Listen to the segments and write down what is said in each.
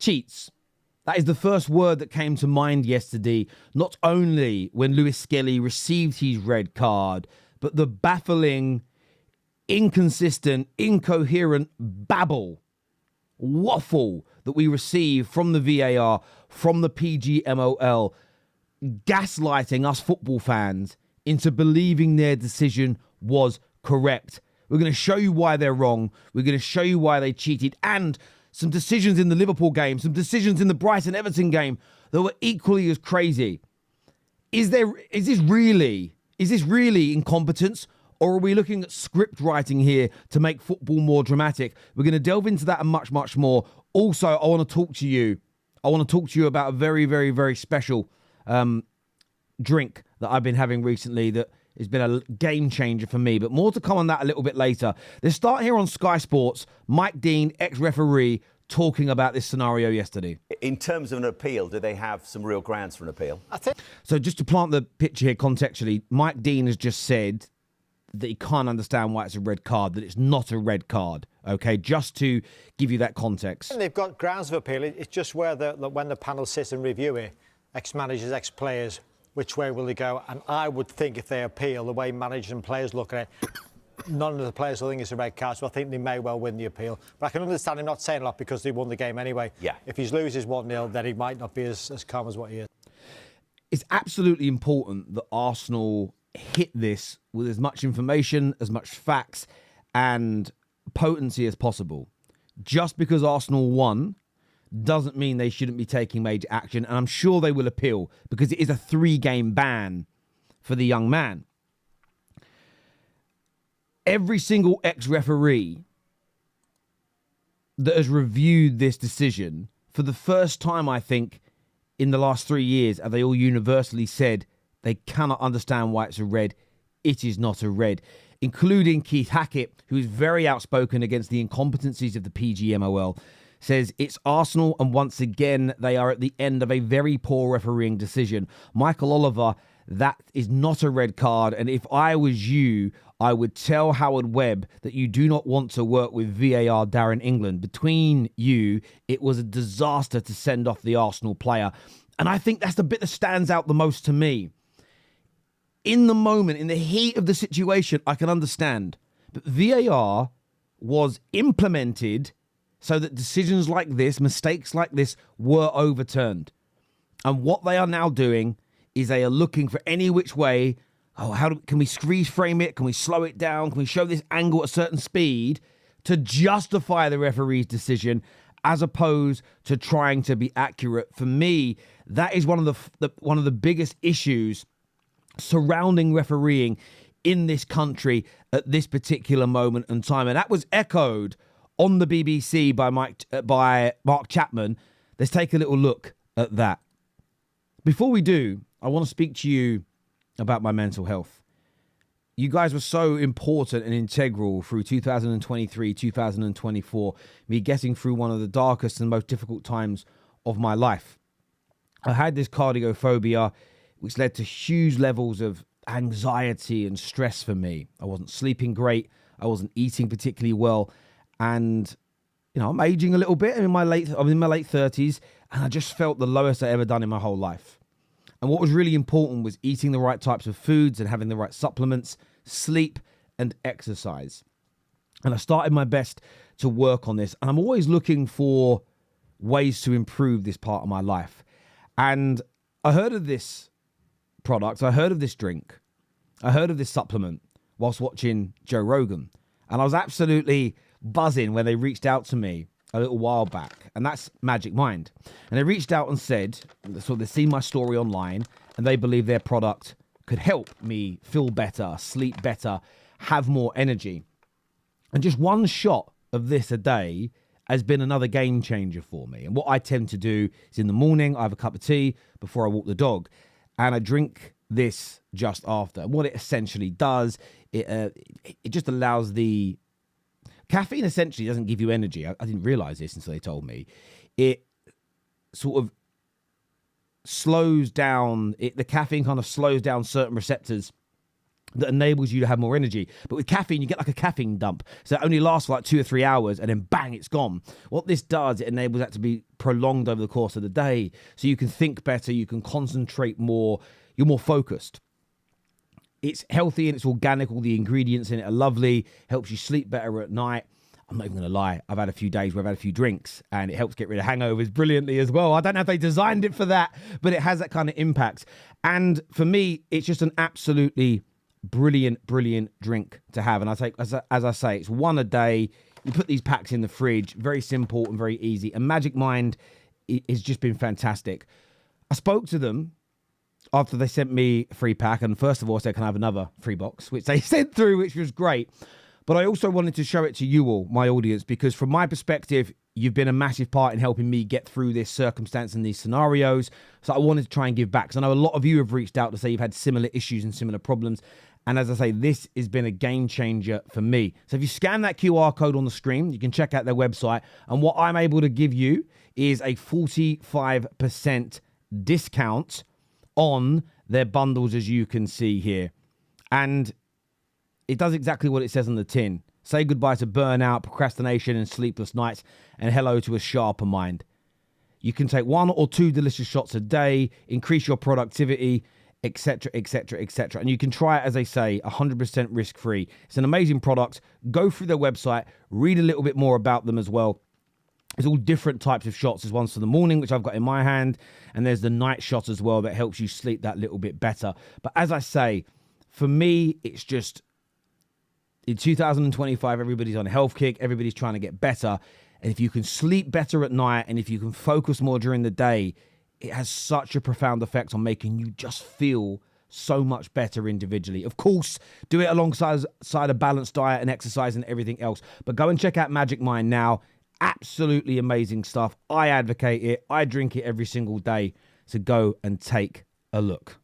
cheats. That is the first word that came to mind yesterday, not only when Lewis-Skelly received his red card, but the baffling, inconsistent, incoherent babble, waffle that we receive from the VAR, from the PGMOL, gaslighting us football fans into believing their decision was correct. We're going to show you why they're wrong. We're going to show you why they cheated, and some decisions in the Liverpool game, some decisions in the Brighton-Everton game that were equally as crazy. Is this really incompetence, or are we looking at script writing here to make football more dramatic? We're going to delve into that and much, much more. Also, I want to talk to you about a very, very, very special drink that I've been having recently that has been a game changer for me, but more to come on that a little bit later. Let's start here on Sky Sports. Mike Dean, ex-referee, talking about this scenario yesterday. In terms of an appeal, do they have some real grounds for an appeal? So just to plant the picture here contextually, Mike Dean has just said that he can't understand why it's a red card, that it's not a red card, okay? Just to give you that context. And they've got grounds of appeal. It's just where when the panel sits and review it, ex-managers, ex-players, which way will they go? And I would think if they appeal, the way managers and players look at it, none of the players will think it's a red card, so I think they may well win the appeal. But I can understand him not saying a lot because they won the game anyway. Yeah. If he loses 1-0, then he might not be as calm as what he is. It's absolutely important that Arsenal hit this with as much information, as much facts, and potency as possible. Just because Arsenal won doesn't mean they shouldn't be taking major action, and I'm sure they will appeal because it is a 3-game ban for the young man. Every single ex-referee that has reviewed this decision, for the first time, I think, in the last 3 years, have they all universally said they cannot understand why it's a red. It is not a red, including Keith Hackett, who is very outspoken against the incompetencies of the PGMOL, says it's Arsenal, and once again, they are at the end of a very poor refereeing decision. Michael Oliver, that is not a red card, and if I was you, I would tell Howard Webb that you do not want to work with VAR Darren England. Between you, it was a disaster to send off the Arsenal player, and I think that's the bit that stands out the most to me. In the moment, in the heat of the situation, I can understand, but VAR was implemented so that decisions like this, mistakes like this, were overturned. And what they are now doing is they are looking for any which way. Oh, can we freeze frame it? Can we slow it down? Can we show this angle at a certain speed to justify the referee's decision, as opposed to trying to be accurate? For me, that is one of the biggest issues surrounding refereeing in this country at this particular moment in time, and that was echoed on the BBC by Mark Chapman. Let's take a little look at that. Before we do, I want to speak to you about my mental health. You guys were so important and integral through 2023, 2024, me getting through one of the darkest and most difficult times of my life. I had this cardiophobia, which led to huge levels of anxiety and stress for me. I wasn't sleeping great. I wasn't eating particularly well. And, you know, I'm aging a little bit. I'm in my late 30s, and I just felt the lowest I ever done in my whole life. And what was really important was eating the right types of foods and having the right supplements, sleep, and exercise. And I started my best to work on this. And I'm always looking for ways to improve this part of my life. And I heard of this product. I heard of this drink. I heard of this supplement whilst watching Joe Rogan. And I was absolutely buzzing when they reached out to me a little while back, and that's Magic Mind. And they reached out and said, so they've seen my story online, and they believe their product could help me feel better, sleep better, have more energy. And just one shot of this a day has been another game changer for me. And what I tend to do is in the morning, I have a cup of tea before I walk the dog, and I drink this just after. And what it essentially does, it just allows the caffeine essentially doesn't give you energy. I didn't realize this until they told me. It sort of slows down, the caffeine kind of slows down certain receptors that enables you to have more energy. But with caffeine, you get like a caffeine dump. So it only lasts for like 2 or 3 hours and then bang, it's gone. What this does, it enables that to be prolonged over the course of the day. So you can think better, you can concentrate more, you're more focused. It's healthy and it's organic. All the ingredients in it are lovely. Helps you sleep better at night. I'm not even going to lie. I've had a few days where I've had a few drinks and it helps get rid of hangovers brilliantly as well. I don't know if they designed it for that, but it has that kind of impact. And for me, it's just an absolutely brilliant drink to have. And I take, as I say, it's one a day. You put these packs in the fridge. Very simple and very easy. And Magic Mind has just been fantastic. I spoke to them after they sent me a free pack. And first of all, I said, can I have another free box? Which they sent through, which was great. But I also wanted to show it to you all, my audience, because from my perspective, you've been a massive part in helping me get through this circumstance and these scenarios. So I wanted to try and give back. Because I know a lot of you have reached out to say you've had similar issues and similar problems. And as I say, this has been a game changer for me. So if you scan that QR code on the screen, you can check out their website. And what I'm able to give you is a 45% discount on their bundles, as you can see here. And it does exactly what it says on the tin. Say goodbye to burnout, procrastination, and sleepless nights, and hello to a sharper mind. You can take 1 or 2 delicious shots a day, increase your productivity, etc., etc., etc. And you can try it, as they say, 100% risk-free. It's an amazing product. Go through their website, read a little bit more about them as well. There's all different types of shots. There's ones for the morning, which I've got in my hand, and there's the night shot as well that helps you sleep that little bit better. But as I say, for me, it's just, in 2025, everybody's on a health kick. Everybody's trying to get better. And if you can sleep better at night and if you can focus more during the day, it has such a profound effect on making you just feel so much better individually. Of course, do it alongside a balanced diet and exercise and everything else. But go and check out Magic Mind now. Absolutely amazing stuff. I advocate it. I drink it every single day. So go and take a look.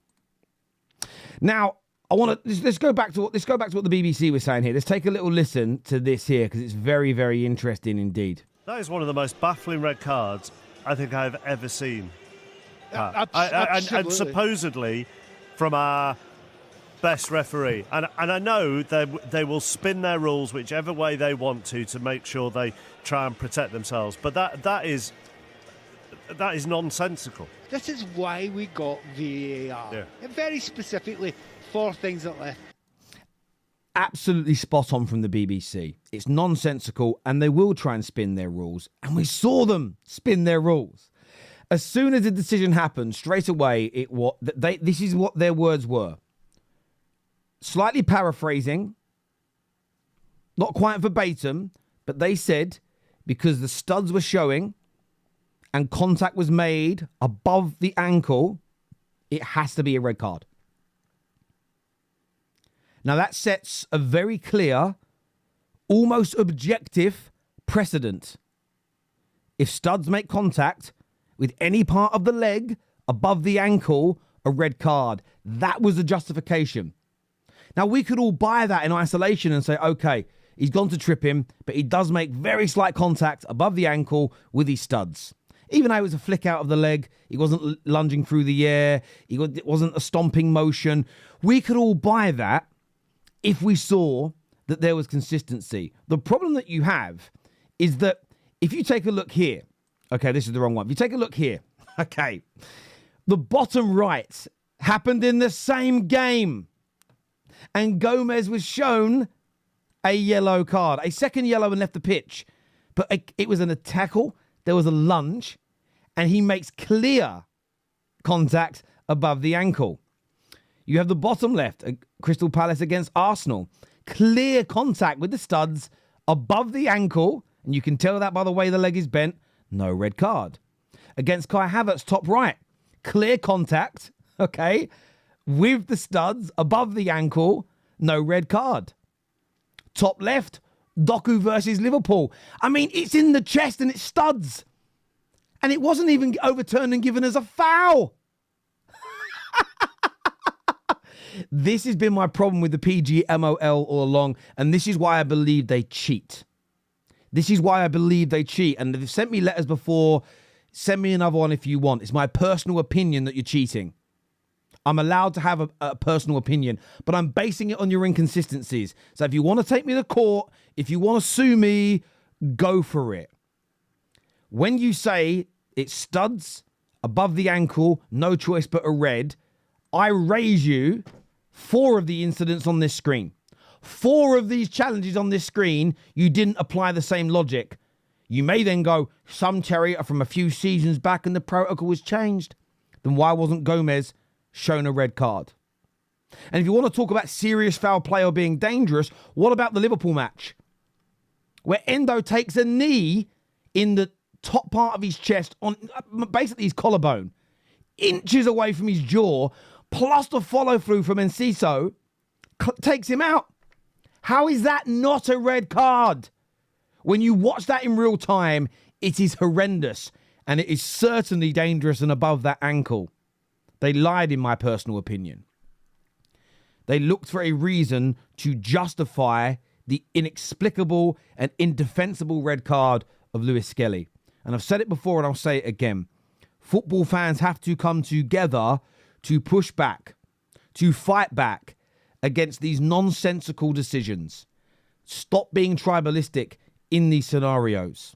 Now, let's go back to what the BBC was saying here. Let's take a little listen to this here because it's very, very interesting indeed. That is one of the most baffling red cards I think I've ever seen. And supposedly from our best referee. And I know they will spin their rules whichever way they want to make sure they try and protect themselves. But that is nonsensical. This is why we got VAR. Yeah. And very specifically, 4 things that left. Absolutely spot on from the BBC. It's nonsensical and they will try and spin their rules. And we saw them spin their rules. As soon as the decision happened, straight away, this is what their words were. Slightly paraphrasing, not quite verbatim, but they said because the studs were showing and contact was made above the ankle, it has to be a red card. Now that sets a very clear, almost objective precedent. If studs make contact with any part of the leg above the ankle, a red card. That was the justification. Now, we could all buy that in isolation and say, okay, he's gone to trip him, but he does make very slight contact above the ankle with his studs. Even though it was a flick out of the leg, he wasn't lunging through the air, it wasn't a stomping motion. We could all buy that if we saw that there was consistency. The problem that you have is that if you take a look here, okay, this is the wrong one. If you take a look here, okay, the bottom right happened in the same game. And Gomez was shown a yellow card, a second yellow and left the pitch. But it was a tackle, there was a lunge, and he makes clear contact above the ankle. You have the bottom left, Crystal Palace against Arsenal. Clear contact with the studs above the ankle, and you can tell that by the way the leg is bent. No red card. Against Kai Havertz, top right. Clear contact, okay, with the studs above the ankle. No red card. Top left, Doku versus Liverpool. I mean, it's in the chest and it's studs. And it wasn't even overturned and given as a foul. This has been my problem with the PGMOL all along. And this is why I believe they cheat. This is why I believe they cheat. And they've sent me letters before. Send me another one if you want. It's my personal opinion that you're cheating. I'm allowed to have a personal opinion, but I'm basing it on your inconsistencies. So if you want to take me to court, if you want to sue me, go for it. When you say it's studs above the ankle, no choice but a red, I raise you 4 of the incidents on this screen. 4 of these challenges on this screen, you didn't apply the same logic. You may then go, some, Terry, are from a few seasons back and the protocol was changed. Then why wasn't Gomez shown a red card? And if you want to talk about serious foul play or being dangerous, what about the Liverpool match? Where Endo takes a knee in the top part of his chest, on basically his collarbone, inches away from his jaw, plus the follow through from Enciso, takes him out. How is that not a red card? When you watch that in real time, it is horrendous, and it is certainly dangerous and above that ankle. They lied, in my personal opinion. They looked for a reason to justify the inexplicable and indefensible red card of Lewis-Skelly. And I've said it before and I'll say it again. Football fans have to come together to push back, to fight back against these nonsensical decisions. Stop being tribalistic in these scenarios.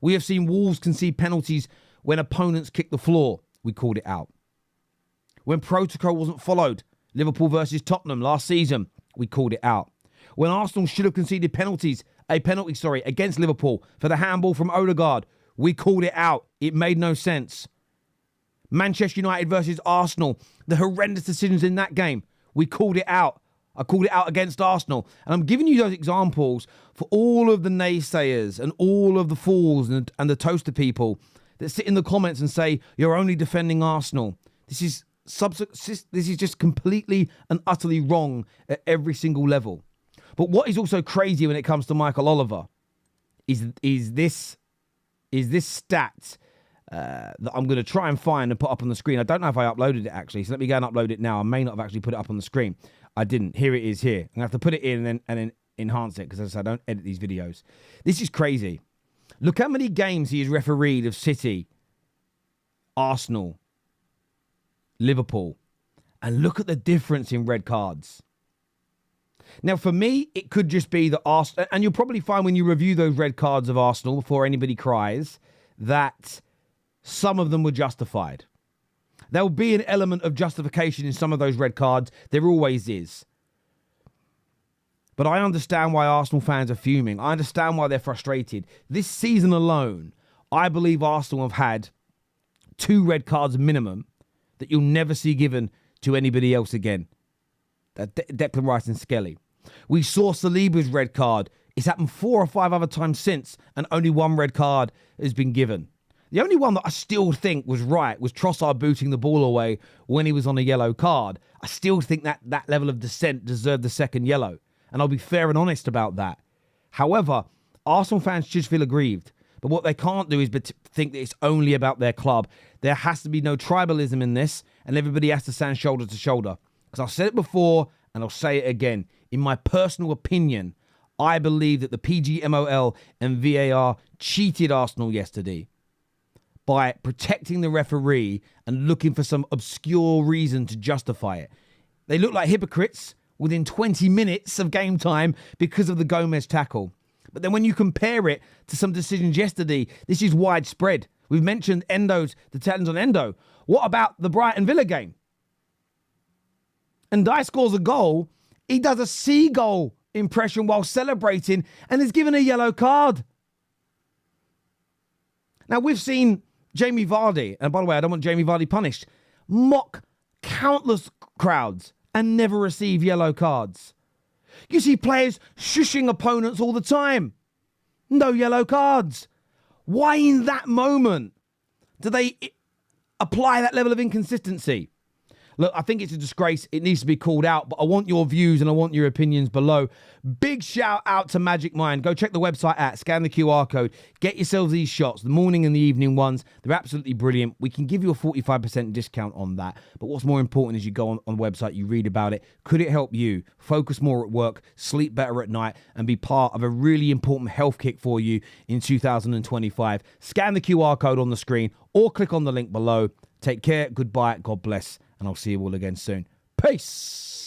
We have seen Wolves concede penalties when opponents kick the floor. We called it out. When protocol wasn't followed, Liverpool versus Tottenham last season, we called it out. When Arsenal should have conceded a penalty against Liverpool for the handball from Odegaard, we called it out. It made no sense. Manchester United versus Arsenal, the horrendous decisions in that game, we called it out. I called it out against Arsenal. And I'm giving you those examples for all of the naysayers and all of the fools and the toaster people that sit in the comments and say, you're only defending Arsenal. This is just completely and utterly wrong at every single level. But what is also crazy when it comes to Michael Oliver is this stat that I'm going to try and find and put up on the screen. I don't know if I uploaded it, actually, so let me go and upload it now. I may not have actually put it up on the screen. I didn't. Here it is here. I'm going to have to put it in and then enhance it because, as I said, I don't edit these videos. This is crazy. Look how many games he has refereed of City, Arsenal, Liverpool, and look at the difference in red cards. Now, for me, it could just be that Arsenal, and you'll probably find when you review those red cards of Arsenal before anybody cries, that some of them were justified. There will be an element of justification in some of those red cards. There always is. But I understand why Arsenal fans are fuming. I understand why they're frustrated. This season alone, I believe Arsenal have had 2 red cards minimum that you'll never see given to anybody else again. Declan Rice and Skelly. We saw Saliba's red card. It's happened 4 or 5 other times since, and only 1 red card has been given. The only one that I still think was right was Trossard booting the ball away when he was on a yellow card. I still think that level of dissent deserved the second yellow, and I'll be fair and honest about that. However, Arsenal fans should feel aggrieved, but what they can't do is think that it's only about their club. There has to be no tribalism in this, and everybody has to stand shoulder to shoulder. Because I've said it before, and I'll say it again. In my personal opinion, I believe that the PGMOL and VAR cheated Arsenal yesterday by protecting the referee and looking for some obscure reason to justify it. They look like hypocrites within 20 minutes of game time because of the Gomez tackle. But then when you compare it to some decisions yesterday, this is widespread. We've mentioned the challenge on Endo. What about the Brighton Villa game? And Ndiaye scores a goal. He does a seagull impression while celebrating and is given a yellow card. Now, we've seen Jamie Vardy, and by the way, I don't want Jamie Vardy punished, mock countless crowds and never receive yellow cards. You see players shushing opponents all the time. No yellow cards. Why in that moment do they apply that level of inconsistency? Look, I think it's a disgrace. It needs to be called out, but I want your views and I want your opinions below. Big shout out to Magic Mind. Go check the website out, scan the QR code, get yourselves these shots, the morning and the evening ones. They're absolutely brilliant. We can give you a 45% discount on that. But what's more important is you go on the website, you read about it. Could it help you focus more at work, sleep better at night, and be part of a really important health kick for you in 2025? Scan the QR code on the screen or click on the link below. Take care, goodbye, God bless, and I'll see you all again soon. Peace.